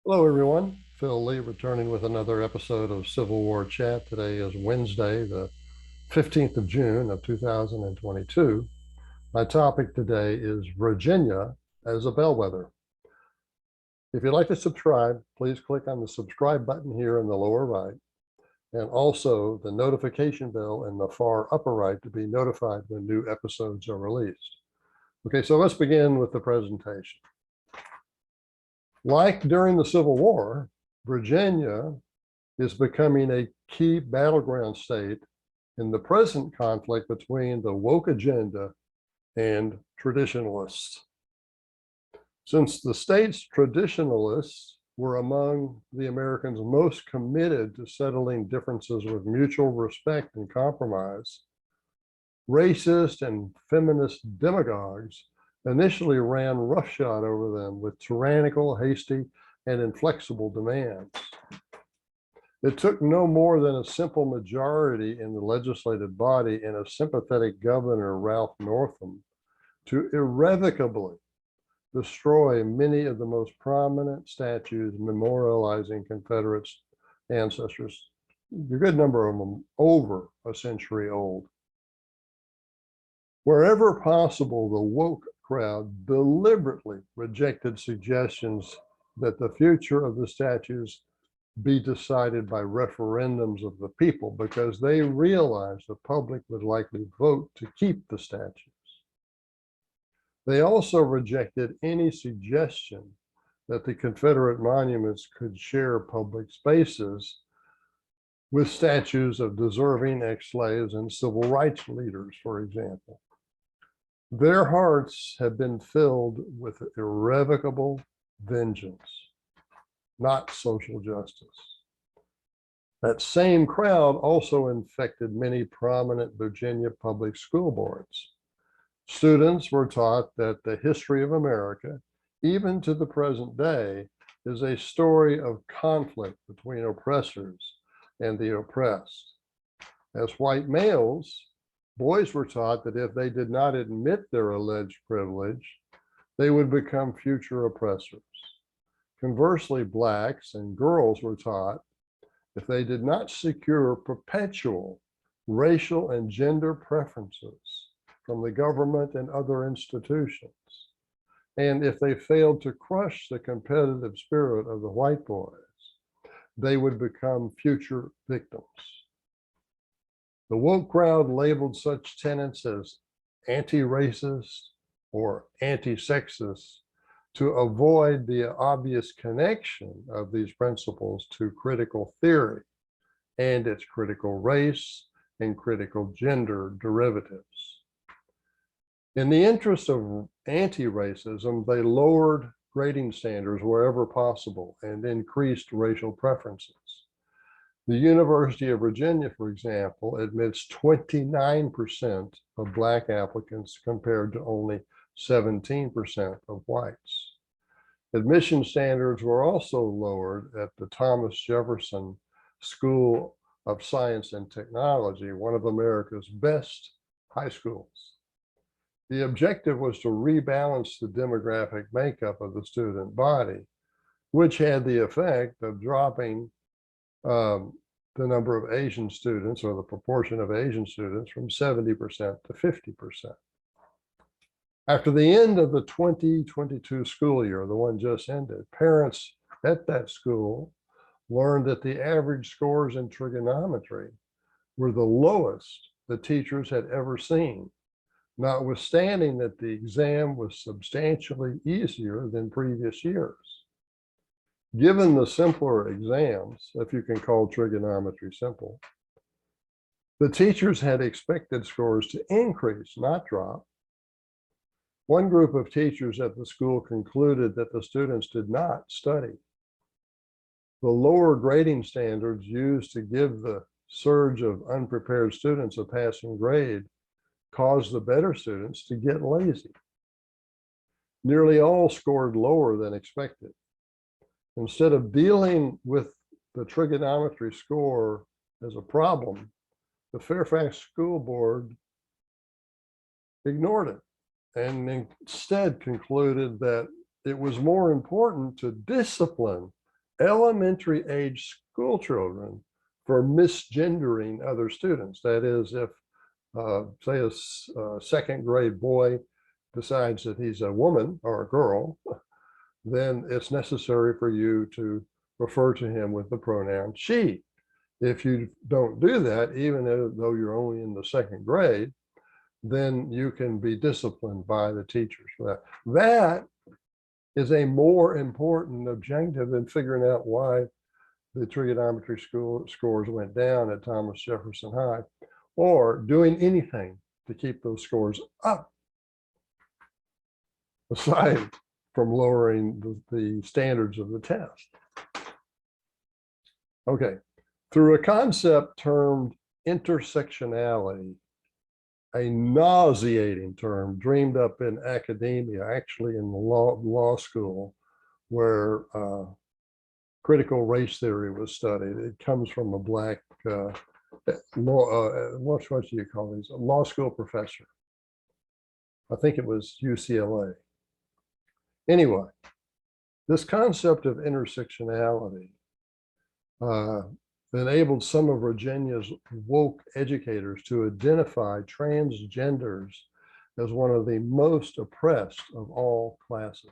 Hello, everyone. Phil Lee returning with another episode of Civil War Chat. Today is Wednesday, the 15th of June of 2022. My topic today is Virginia as a bellwether. If you'd like to subscribe, please click on the subscribe button here in the lower right, and also the notification bell in the far upper right to be notified when new episodes are released. Okay, so let's begin with the presentation. Like during the Civil War, Virginia is becoming a key battleground state in the present conflict between the woke agenda and traditionalists. Since the state's traditionalists were among the Americans most committed to settling differences with mutual respect and compromise, racist and feminist demagogues initially ran roughshod over them with tyrannical, hasty, and inflexible demands. It took no more than a simple majority in the legislative body and a sympathetic governor, Ralph Northam, to irrevocably destroy many of the most prominent statues memorializing Confederate ancestors, a good number of them over a century old. Wherever possible, the woke crowd deliberately rejected suggestions that the future of the statues be decided by referendums of the people because they realized the public would likely vote to keep the statues. They also rejected any suggestion that the Confederate monuments could share public spaces with statues of deserving ex-slaves and civil rights leaders, for example. Their hearts have been filled with irrevocable vengeance, not social justice. That same crowd also infected many prominent Virginia public school boards. Students were taught that the history of America, even to the present day, is a story of conflict between oppressors and the oppressed. As white males, boys were taught that if they did not admit their alleged privilege, they would become future oppressors. Conversely, blacks and girls were taught if they did not secure perpetual racial and gender preferences from the government and other institutions, and if they failed to crush the competitive spirit of the white boys, they would become future victims. The woke crowd labeled such tenets as anti-racist or anti-sexist to avoid the obvious connection of these principles to critical theory and its critical race and critical gender derivatives. In the interest of anti-racism, they lowered grading standards wherever possible and increased racial preferences. The University of Virginia, for example, admits 29% of Black applicants compared to only 17% of whites. Admission standards were also lowered at the Thomas Jefferson School of Science and Technology, one of America's best high schools. The objective was to rebalance the demographic makeup of the student body, which had the effect of dropping the number of Asian students, or the proportion of Asian students, from 70% to 50%. After the end of the 2022 school year, the one just ended, parents at that school learned that the average scores in trigonometry were the lowest the teachers had ever seen, notwithstanding that the exam was substantially easier than previous years. Given the simpler exams, if you can call trigonometry simple, the teachers had expected scores to increase, not drop. One group of teachers at the school concluded that the students did not study. The lower grading standards used to give the surge of unprepared students a passing grade caused the better students to get lazy. Nearly all scored lower than expected. Instead of dealing with the trigonometry score as a problem, the Fairfax School Board ignored it and instead concluded that it was more important to discipline elementary age school children for misgendering other students. That is, if say a second grade boy decides that he's a woman or a girl, then it's necessary for you to refer to him with the pronoun she. If you don't do that, even though you're only in the second grade, then you can be disciplined by the teachers for that. That is a more important objective than figuring out why the trigonometry scores went down at Thomas Jefferson High, or doing anything to keep those scores up, aside from lowering the standards of the test. Okay, through a concept termed intersectionality, a nauseating term dreamed up in academia, actually in the law school, where critical race theory was studied. It comes from a black what do you call these? A law school professor. I think it was UCLA. Anyway, this concept of intersectionality enabled some of Virginia's woke educators to identify transgenders as one of the most oppressed of all classes.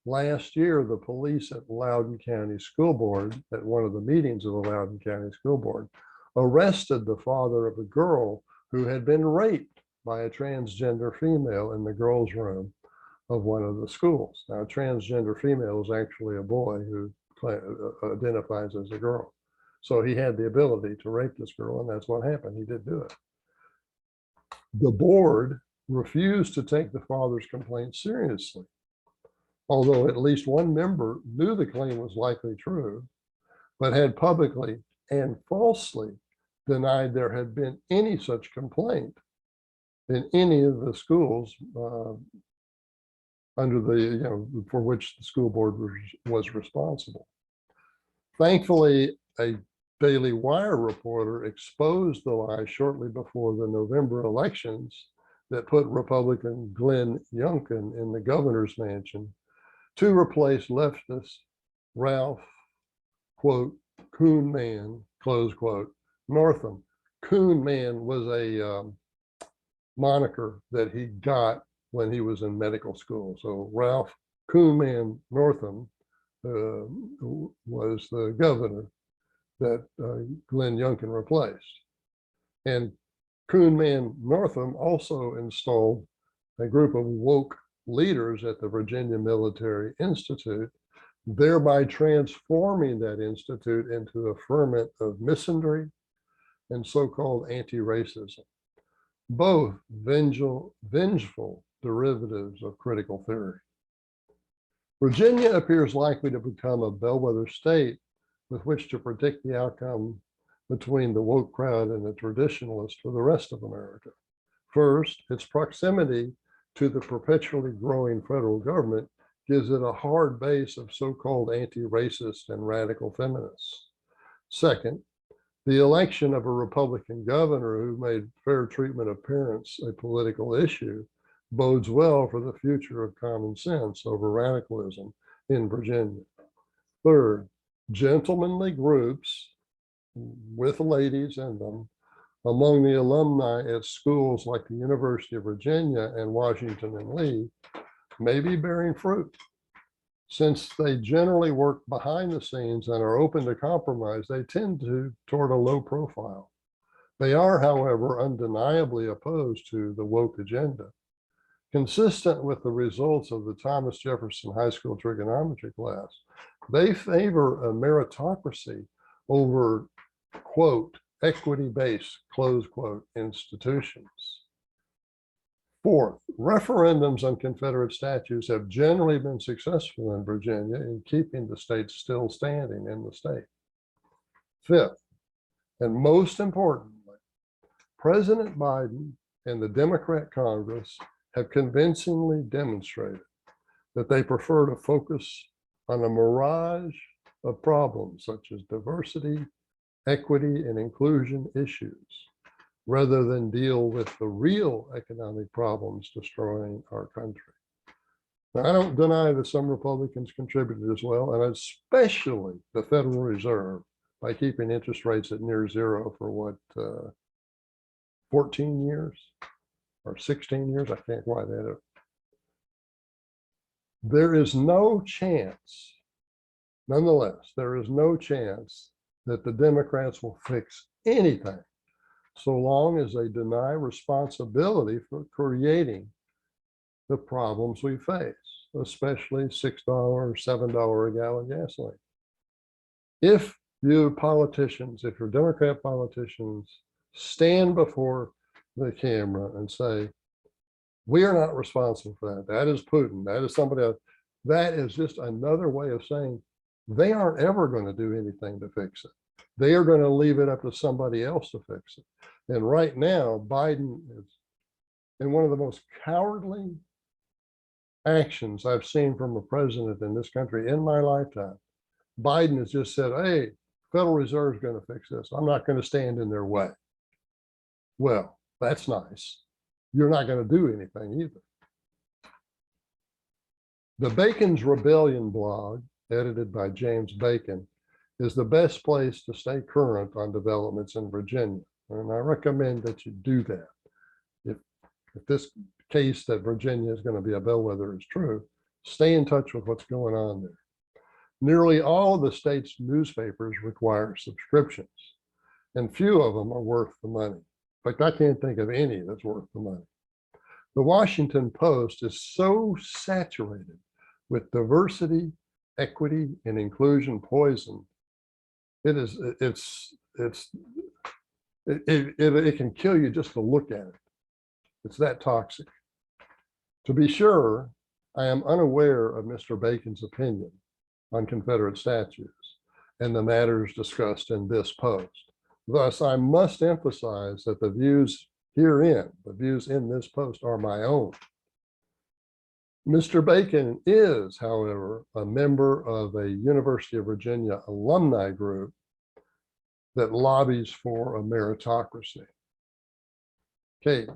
Last year, the police at Loudoun County School Board, at one of the meetings of the Loudoun County School Board, arrested the father of a girl who had been raped by a transgender female in the girls' room of one of the schools. Now, a transgender female is actually a boy who identifies as a girl. So he had the ability to rape this girl, and that's what happened. He did do it. The board refused to take the father's complaint seriously, although at least one member knew the claim was likely true, but had publicly and falsely denied there had been any such complaint in any of the schools under the, for which the school board was responsible. Thankfully, a Daily Wire reporter exposed the lie shortly before the November elections that put Republican Glenn Youngkin in the governor's mansion to replace leftist Ralph, quote, Coon Man, close quote, Northam. Coon Man was a moniker that he got when he was in medical school. So Ralph Coon Man Northam was the governor that Glenn Youngkin replaced. And Coon Man Northam also installed a group of woke leaders at the Virginia Military Institute, thereby transforming that institute into a ferment of misandry and so-called anti-racism, both vengeful derivatives of critical theory. Virginia appears likely to become a bellwether state with which to predict the outcome between the woke crowd and the traditionalists for the rest of America. First, its proximity to the perpetually growing federal government gives it a hard base of so-called anti-racist and radical feminists. Second, the election of a Republican governor who made fair treatment of parents a political issue bodes well for the future of common sense over radicalism in Virginia. Third, gentlemanly groups with ladies in them among the alumni at schools like the University of Virginia and Washington and Lee may be bearing fruit. Since they generally work behind the scenes and are open to compromise, they tend toward a low profile. They are, however, undeniably opposed to the woke agenda. Consistent with the results of the Thomas Jefferson High School trigonometry class, they favor a meritocracy over, quote, equity-based, close quote, institutions. Fourth, referendums on Confederate statues have generally been successful in Virginia in keeping the state still standing in the state. Fifth, and most importantly, President Biden and the Democrat Congress have convincingly demonstrated that they prefer to focus on a mirage of problems such as diversity, equity, and inclusion issues, rather than deal with the real economic problems destroying our country. Now, I don't deny that some Republicans contributed as well, and especially the Federal Reserve by keeping interest rates at near zero for what, 14 years or 16 years? I can't quite add it. There is no chance, nonetheless, there is no chance that the Democrats will fix anything so long as they deny responsibility for creating the problems we face, especially $6, $7 a gallon gasoline. If you politicians, if you're Democrat politicians, stand before the camera and say, we are not responsible for that. That is Putin. That is somebody else. That is just another way of saying they aren't ever going to do anything to fix it. They are going to leave it up to somebody else to fix it. And right now, Biden is in one of the most cowardly actions I've seen from a president in this country in my lifetime. Biden has just said, hey, Federal Reserve is going to fix this. I'm not going to stand in their way. Well, that's nice. You're not going to do anything either. The Bacon's Rebellion blog, edited by James Bacon, is the best place to stay current on developments in Virginia. And I recommend that you do that. If this case that Virginia is going to be a bellwether is true, stay in touch with what's going on there. Nearly all of the state's newspapers require subscriptions, and few of them are worth the money. In fact, I can't think of any that's worth the money. The Washington Post is so saturated with diversity, equity, and inclusion poison. It can kill you just to look at it. It's that toxic. To be sure, I am unaware of Mr. Bacon's opinion on Confederate statues and the matters discussed in this post. Thus, I must emphasize that the views herein, the views in this post, are my own. Mr. Bacon is, however, a member of a University of Virginia alumni group that lobbies for a meritocracy. Okay,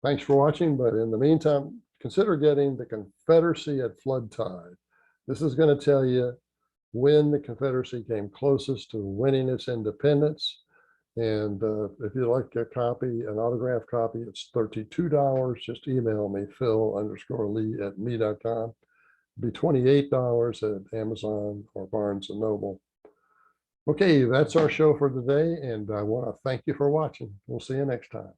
thanks for watching, but in the meantime, consider getting the Confederacy at Flood Tide. This is going to tell you when the Confederacy came closest to winning its independence. And if you'd like a copy, an autographed copy, it's $32. Just email me, phil_lee@me.com. It'd be $28 at Amazon or Barnes & Noble. Okay, that's our show for today. And I want to thank you for watching. We'll see you next time.